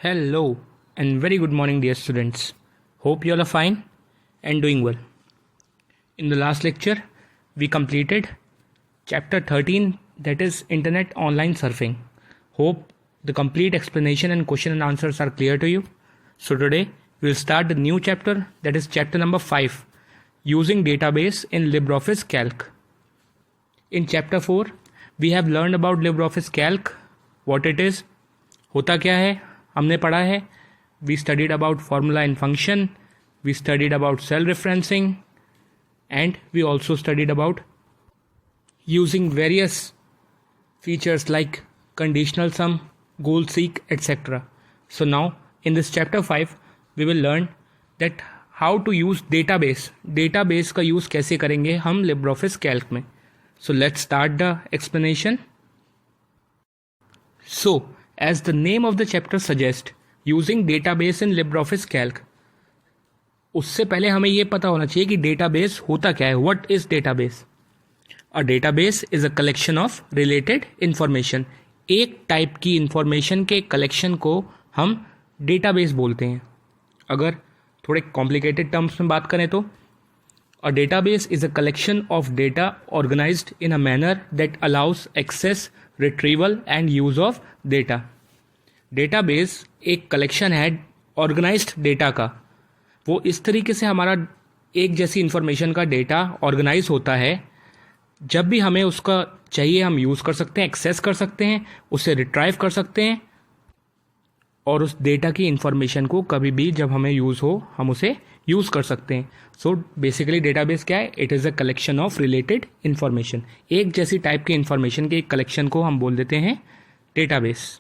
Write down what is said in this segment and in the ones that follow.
Hello and very good morning, dear students. Hope you all are fine and doing well. In the last lecture, we completed chapter 13, that is Internet Online Surfing. Hope the complete explanation and question and answers are clear to you. So today, we will start the new chapter, that is chapter number 5, Using Database in LibreOffice Calc. In chapter 4, we have learned about LibreOffice Calc, what it is, होता क्या है, हमने पढ़ा है. We studied about formula and function, we studied about cell referencing, and we also studied about using various features like conditional sum, goal seek, etc. So now in this chapter 5 we will learn that how to use database. Database का use कैसे करेंगे हम LibreOffice Calc में. So let's start the explanation. So as the name of the chapter suggests, using database in LibreOffice Calc. उससे पहले हमें ये पता होना चाहिए कि डेटाबेस होता क्या है. What is database? A database is a collection of related information. एक टाइप की इंफॉर्मेशन के कलेक्शन को हम डेटाबेस बोलते हैं. अगर थोड़े कॉम्प्लिकेटेड टर्म्स में बात करें तो a database is a collection of data organised in a manner that allows access, retrieval and use of data. Database एक कलेक्शन है ऑर्गेनाइज्ड डेटा का. वो इस तरीके से हमारा एक जैसी इंफॉर्मेशन का डेटा ऑर्गेनाइज होता है, जब भी हमें उसका चाहिए हम यूज़ कर सकते हैं, एक्सेस कर सकते हैं, उसे रिट्राइव कर सकते हैं और उस डेटा की इंफॉर्मेशन को कभी भी जब हमें यूज़ हो हम उसे यूज़ कर सकते हैं. सो बेसिकली डेटाबेस क्या है? It is a collection of related information. एक जैसी टाइप की इंफॉर्मेशन के एक कलेक्शन को हम बोल देते हैं डेटाबेस.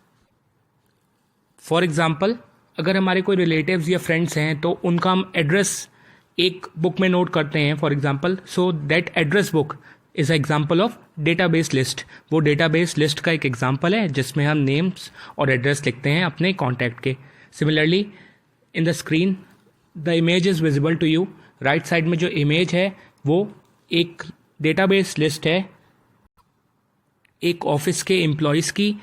फॉर एग्ज़ाम्पल, अगर हमारे कोई रिलेटिव्स या फ्रेंड्स हैं तो उनका हम एड्रेस एक बुक में नोट करते हैं for example. So that address book is a example of database list. वो डेटाबेस लिस्ट का एक एग्जाम्पल है जिसमें हम नेम्स और एड्रेस लिखते हैं अपने कॉन्टैक्ट के. Similarly in the screen the image is visible to you. Right side में जो इमेज है वो एक डेटाबेस लिस्ट है एक ऑफिस के एम्प्लॉयज़ की.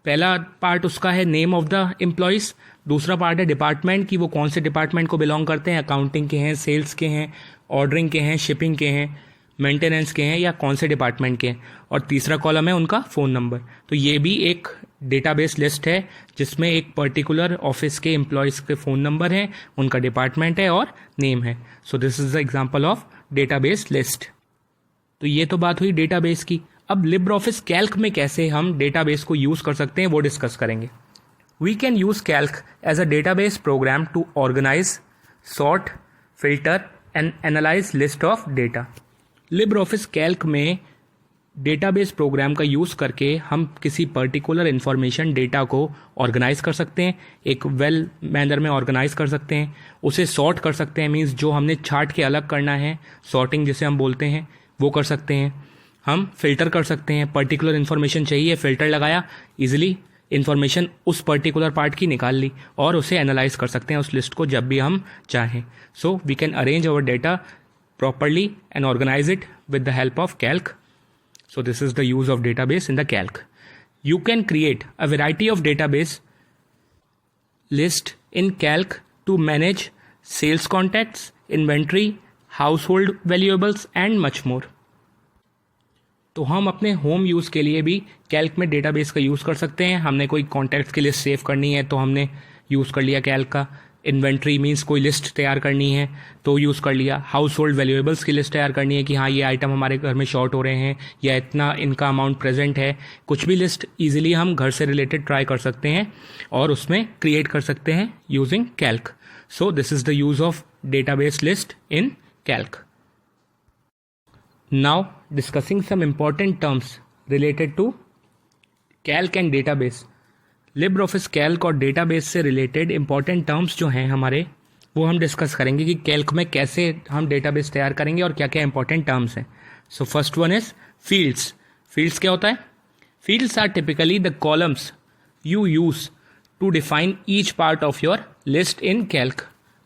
पहला पार्ट उसका है नेम ऑफ द एम्प्लॉयज़, दूसरा पार्ट है डिपार्टमेंट की वो कौन से डिपार्टमेंट को बिलोंग करते हैं, अकाउंटिंग के हैं, सेल्स के हैं, ऑर्डरिंग के हैं, शिपिंग के हैं, मेंटेनेंस के हैं या कौन से डिपार्टमेंट के हैं, और तीसरा कॉलम है उनका फ़ोन नंबर. तो ये भी एक डेटाबेस लिस्ट है जिसमें एक पर्टिकुलर ऑफिस के एम्प्लॉयज़ के फ़ोन नंबर हैं, उनका डिपार्टमेंट है और नेम है. So this is the example of database list. तो ये तो बात हुई डेटाबेस की. अब LibreOffice Calc में कैसे हम डेटाबेस को यूज़ कर सकते हैं वो डिस्कस करेंगे. We can use Calc as a database program to organise, sort, filter and analyse list of data. LibreOffice Calc में डेटाबेस प्रोग्राम का यूज़ करके हम किसी पर्टिकुलर इन्फॉर्मेशन डेटा को ऑर्गेनाइज कर सकते हैं, एक वेल मैनर में ऑर्गेनाइज कर सकते हैं, उसे सॉर्ट कर सकते हैं. मीन्स जो हमने छाट के अलग करना है, सॉर्टिंग जिसे हम बोलते हैं, वो कर सकते हैं. हम फिल्टर कर सकते हैं, पर्टिकुलर इन्फॉर्मेशन चाहिए, फिल्टर लगाया, इजीली इन्फॉर्मेशन उस पर्टिकुलर पार्ट की निकाल ली और उसे एनालाइज कर सकते हैं उस लिस्ट को जब भी हम चाहें. So we can arrange our data properly and organize it with the help of Calc. So this is the use of database in the Calc. You can create a variety of database list in Calc to manage sales contacts, inventory, household valuables and much more. तो हम अपने home use के लिए भी Calc में database का use कर सकते हैं. हमने कोई कॉन्टैक्ट्स की लिस्ट सेव करनी है तो हमने यूज़ कर लिया कैल्क का. इन्वेंट्री मीन्स कोई लिस्ट तैयार करनी है तो यूज़ कर लिया. हाउस होल्ड वैल्यूएबल्स की लिस्ट तैयार करनी है कि हाँ ये आइटम हमारे घर में शॉर्ट हो रहे हैं या इतना इनका अमाउंट प्रेजेंट है. कुछ भी लिस्ट ईजिली हम घर से रिलेटेड ट्राई कर सकते हैं और उसमें क्रिएट कर सकते हैं using Calc. So this is the use of database list in Calc. Now discussing some important terms related to Calc and database. LibreOffice Calc और database से related important terms जो हैं हमारे वो हम डिस्कस करेंगे कि Calc में कैसे हम database तैयार करेंगे और क्या क्या important terms हैं. So first one is fields. Fields क्या होता है? Fields are typically the columns you use to define each part of your list in Calc.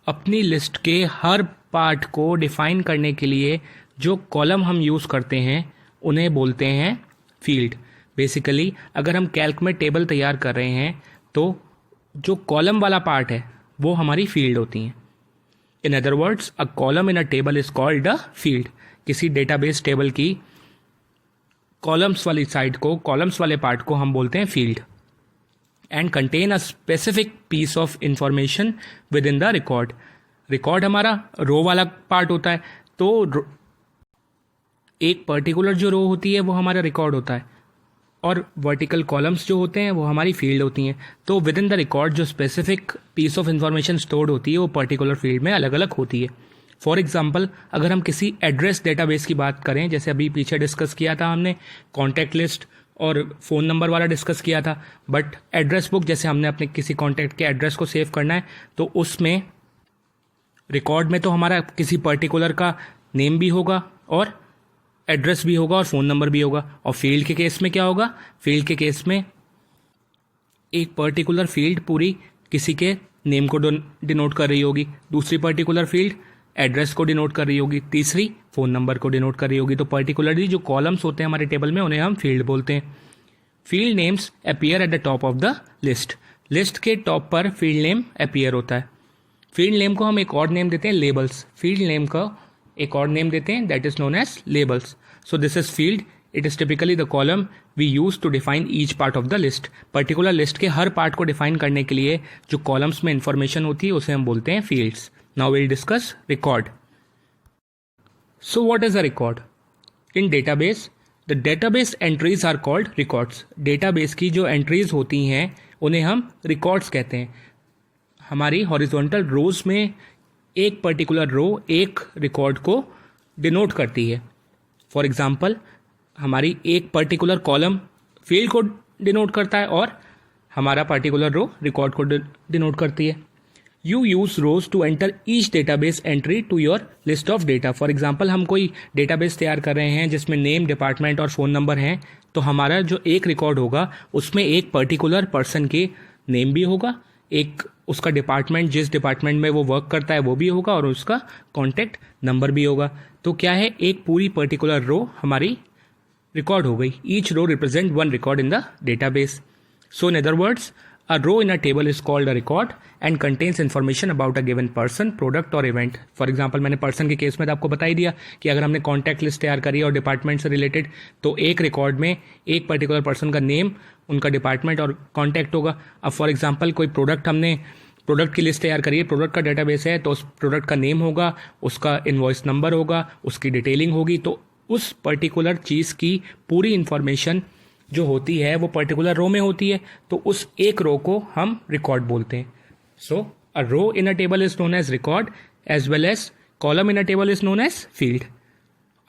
अपनी लिस्ट के हर पार्ट को डिफाइन करने के लिए जो कॉलम हम यूज़ करते हैं उन्हें बोलते हैं फील्ड. बेसिकली अगर हम कैल्क में टेबल तैयार कर रहे हैं तो जो कॉलम वाला पार्ट है वो हमारी फील्ड होती हैं. In other words, a column in a table is called a field. किसी डेटाबेस टेबल की कॉलम्स वाली साइड को, कॉलम्स वाले पार्ट को हम बोलते हैं field. And contain a specific piece of information within the record. Record हमारा रो वाला पार्ट होता है, तो एक पर्टिकुलर जो रो होती है वो हमारा रिकॉर्ड होता है, और वर्टिकल कॉलम्स जो होते हैं वो हमारी फील्ड होती हैं. तो विद इन द रिकॉर्ड जो specific piece of information stored होती है वो पर्टिकुलर फील्ड में अलग अलग होती है. फॉर एग्जाम्पल, अगर हम किसी एड्रेस डेटाबेस की बात करें, जैसे अभी पीछे डिस्कस किया था हमने कॉन्टैक्ट लिस्ट और फ़ोन नंबर वाला डिस्कस किया था, बट एड्रेस बुक जैसे हमने अपने किसी कॉन्टैक्ट के एड्रेस को सेव करना है, तो उसमें रिकॉर्ड में तो हमारा किसी पर्टिकुलर का नेम भी होगा और एड्रेस भी होगा और फ़ोन नंबर भी होगा. और फील्ड के केस में क्या होगा? फील्ड के केस में एक पर्टिकुलर फील्ड पूरी किसी के नेम को डिनोट कर रही होगी, दूसरी पर्टिकुलर फील्ड एड्रेस को डिनोट कर रही होगी, तीसरी फ़ोन नंबर को डिनोट कर रही होगी. तो पर्टिकुलरली जो कॉलम्स होते हैं हमारे टेबल में उन्हें हम फील्ड बोलते हैं. Field names appear at the top of the list. List के टॉप पर फील्ड नेम अपीयर होता है. फील्ड नेम को हम एक और नेम देते हैं लेबल्स. फील्ड नेम का एक और नेम देते हैं, that is known as labels. So this is field. It is typically the column we use to define each part of the list. Particular list के हर पार्ट को डिफाइन करने के लिए जो कॉलम्स में इंफॉर्मेशन होती है उसे हम बोलते हैं fields. Now we'll discuss record. So what is a record? In database, the database entries are called records. Database की जो entries होती हैं उन्हें हम records कहते हैं. हमारी horizontal rows में एक particular row एक record को denote करती है. For example, हमारी एक particular column field को denote करता है और हमारा particular row record को denote करती है. You use rows to enter each database entry to your list of data. For example, हम कोई database तैयार कर रहे हैं जिसमें नेम, डिपार्टमेंट और फ़ोन नंबर हैं, तो हमारा जो एक रिकॉर्ड होगा उसमें एक पर्टिकुलर पर्सन के नेम भी होगा, एक उसका डिपार्टमेंट, जिस डिपार्टमेंट में वो वर्क करता है वो भी होगा, और उसका कॉन्टैक्ट नंबर भी होगा. तो क्या है, एक पूरी पर्टिकुलर रो हमारी रिकॉर्ड हो गई. Each row represent one record in the database. So in other words, a row in a table is called a record and contains information about a given person, product or event. For example, मैंने person के case में तो आपको बता ही दिया कि अगर हमने कॉन्टैक्ट लिस्ट तैयार करी और डिपार्टमेंट से रिलेटेड, तो एक रिकॉर्ड में एक पर्टिकुलर पर्सन का नेम, उनका डिपार्टमेंट और कॉन्टैक्ट होगा. अब फॉर एग्जाम्पल कोई प्रोडक्ट, हमने प्रोडक्ट की लिस्ट तैयार करी है, प्रोडक्ट का डेटाबेस है, तो उस प्रोडक्ट का नेम होगा, उसका इनवॉइस नंबर होगा, उसकी डिटेलिंग होगी. तो उस पर्टिकुलर चीज़ की पूरी इंफॉर्मेशन जो होती है वो पर्टिकुलर रो में होती है, तो उस एक रो को हम रिकॉर्ड बोलते हैं. So a row in a table is known as record as well as column in a table is known as field.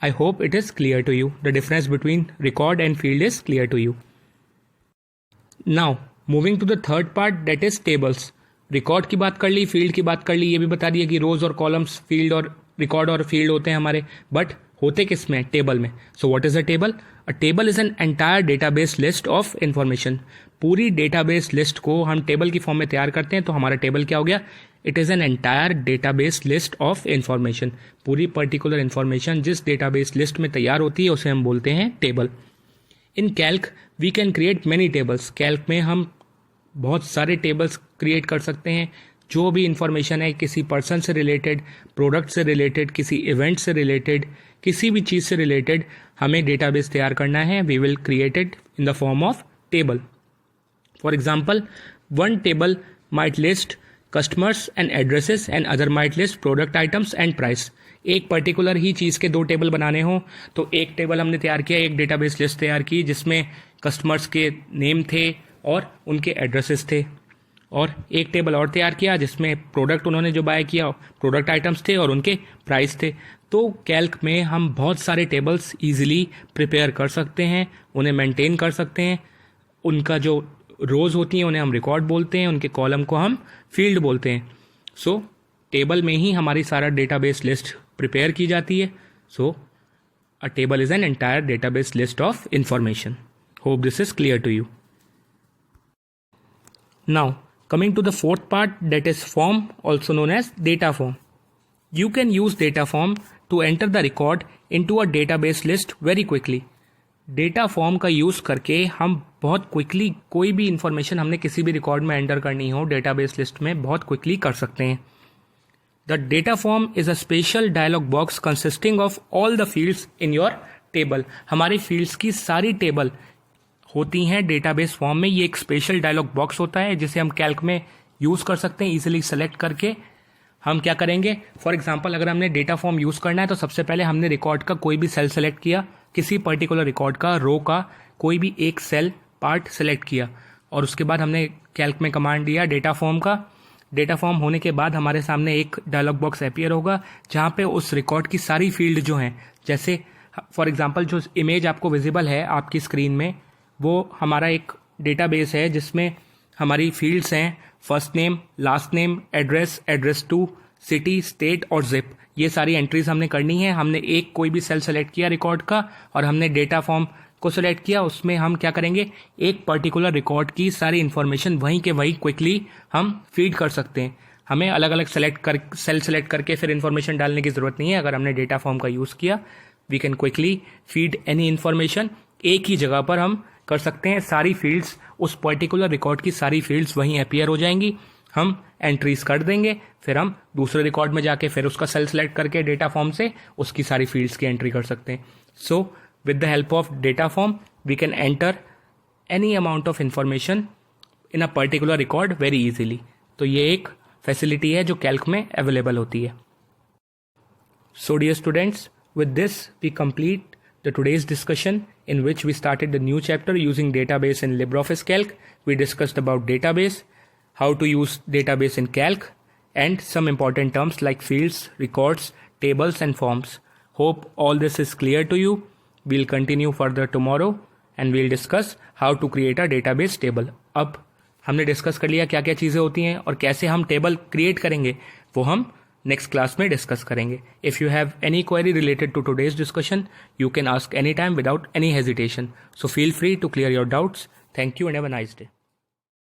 I hope it is clear to you. The difference between record and field is clear to you. Now moving to the third part, that is tables. Record की बात कर ली, field की बात कर ली, ये भी बता दिया कि रोज और कॉलम्स फील्ड और रिकॉर्ड और फील्ड होते हैं हमारे, बट होते किस में? टेबल में. So what is a table? A table is an entire database list of information. पूरी डेटाबेस लिस्ट को हम टेबल की फॉर्म में तैयार करते हैं, तो हमारा टेबल क्या हो गया? It is an entire database list of information. पूरी पर्टिकुलर इंफॉर्मेशन जिस डेटाबेस लिस्ट में तैयार होती है उसे हम बोलते हैं table. In Calc we can create many tables. Calc में हम बहुत सारे टेबल्स क्रिएट कर सकते हैं. जो भी इंफॉर्मेशन है किसी पर्सन से रिलेटेड, प्रोडक्ट से रिलेटेड, किसी इवेंट से रिलेटेड, किसी भी चीज़ से रिलेटेड हमें डेटाबेस तैयार करना है, we will create it in the form of table. For example, one table might list customers and addresses and other might list product items and price. एक पर्टिकुलर ही चीज़ के दो टेबल बनाने हो तो एक टेबल हमने तैयार किया, एक डेटाबेस लिस्ट तैयार की जिसमें कस्टमर्स के नेम थे और उनके एड्रेसेस थे, और एक टेबल और तैयार किया जिसमें प्रोडक्ट उन्होंने जो बाय किया, प्रोडक्ट आइटम्स थे और उनके प्राइस थे. तो कैल्क में हम बहुत सारे टेबल्स ईजिली प्रिपेयर कर सकते हैं, उन्हें मेंटेन कर सकते हैं. उनका जो रोज़ होती हैं उन्हें हम रिकॉर्ड बोलते हैं, उनके कॉलम को हम फील्ड बोलते हैं. सो टेबल में ही हमारी सारा डेटाबेस लिस्ट प्रिपेयर की जाती है. So a table is an entire database list of information. Hope this is clear to you. Now coming to the fourth part, that is form, also known as data form. You can use data form to enter the record into a database list very quickly. Data form का use करके हम बहुत quickly कोई भी information हमने किसी भी record में एंटर करनी हो डेटाबेस लिस्ट में बहुत क्विकली कर सकते हैं. The data form is a special dialogue box consisting of all the fields in your table. हमारी फील्ड्स की सारी टेबल होती हैं डेटाबेस फॉर्म में. ये एक स्पेशल डायलॉग बॉक्स होता है जिसे हम कैल्क में यूज़ कर सकते हैं इजीली सेलेक्ट करके. हम क्या करेंगे, फॉर एग्जांपल अगर हमने डेटा फॉर्म यूज़ करना है तो सबसे पहले हमने रिकॉर्ड का कोई भी सेल सेलेक्ट किया, किसी पर्टिकुलर रिकॉर्ड का रो का कोई भी एक सेल पार्ट सेलेक्ट किया और उसके बाद हमने कैल्क में कमांड दिया डेटा फॉर्म का. डेटा फॉर्म होने के बाद हमारे सामने एक डायलॉग बॉक्स अपीयर होगा जहाँ पे उस रिकॉर्ड की सारी फील्ड जो हैं, जैसे फॉर एग्जांपल जो इमेज आपको विजिबल है आपकी स्क्रीन में, वो हमारा एक डेटाबेस है जिसमें हमारी फील्ड्स हैं first name, last name, address, address two, city, state और जिप. ये सारी एंट्रीज हमने करनी है. हमने एक कोई भी सेल सेलेक्ट किया रिकॉर्ड का और हमने डेटा फॉर्म को सेलेक्ट किया. उसमें हम क्या करेंगे, एक पर्टिकुलर रिकॉर्ड की सारी इन्फॉर्मेशन वहीं के वहीं क्विकली हम फीड कर सकते हैं. हमें अलग अलग सेल सेलेक्ट करके फिर इन्फॉर्मेशन डालने की ज़रूरत नहीं है. अगर हमने डेटा फॉर्म का यूज़ किया we can quickly feed any information. एक ही जगह पर हम कर सकते हैं. सारी फील्ड्स, उस पर्टिकुलर रिकॉर्ड की सारी फील्ड्स वहीं अपीयर हो जाएंगी. हम एंट्रीज कर देंगे, फिर हम दूसरे रिकॉर्ड में जाके फिर उसका सेल सेलेक्ट करके डेटा फॉर्म से उसकी सारी फील्ड्स की एंट्री कर सकते हैं. So with the help of data form we can enter any amount of information in a particular record very easily. तो ये एक फैसिलिटी है जो कैल्क में अवेलेबल होती है. So dear students, with this we complete the today's discussion in which we started the new chapter using database in LibreOffice Calc. We discussed about database, how to use database in Calc, and some important terms like fields, records, tables and forms. Hope all this is clear to you. We'll continue further tomorrow and we'll discuss how to create a database table. अब हमने discuss कर लिया क्या क्या चीज़ें होती हैं और कैसे हम टेबल क्रिएट करेंगे, वो हम नेक्स्ट क्लास में डिस्कस करेंगे. If you have any query related to today's discussion you can ask any time without any hesitation. So feel free to clear your doubts. Thank you and have a nice day.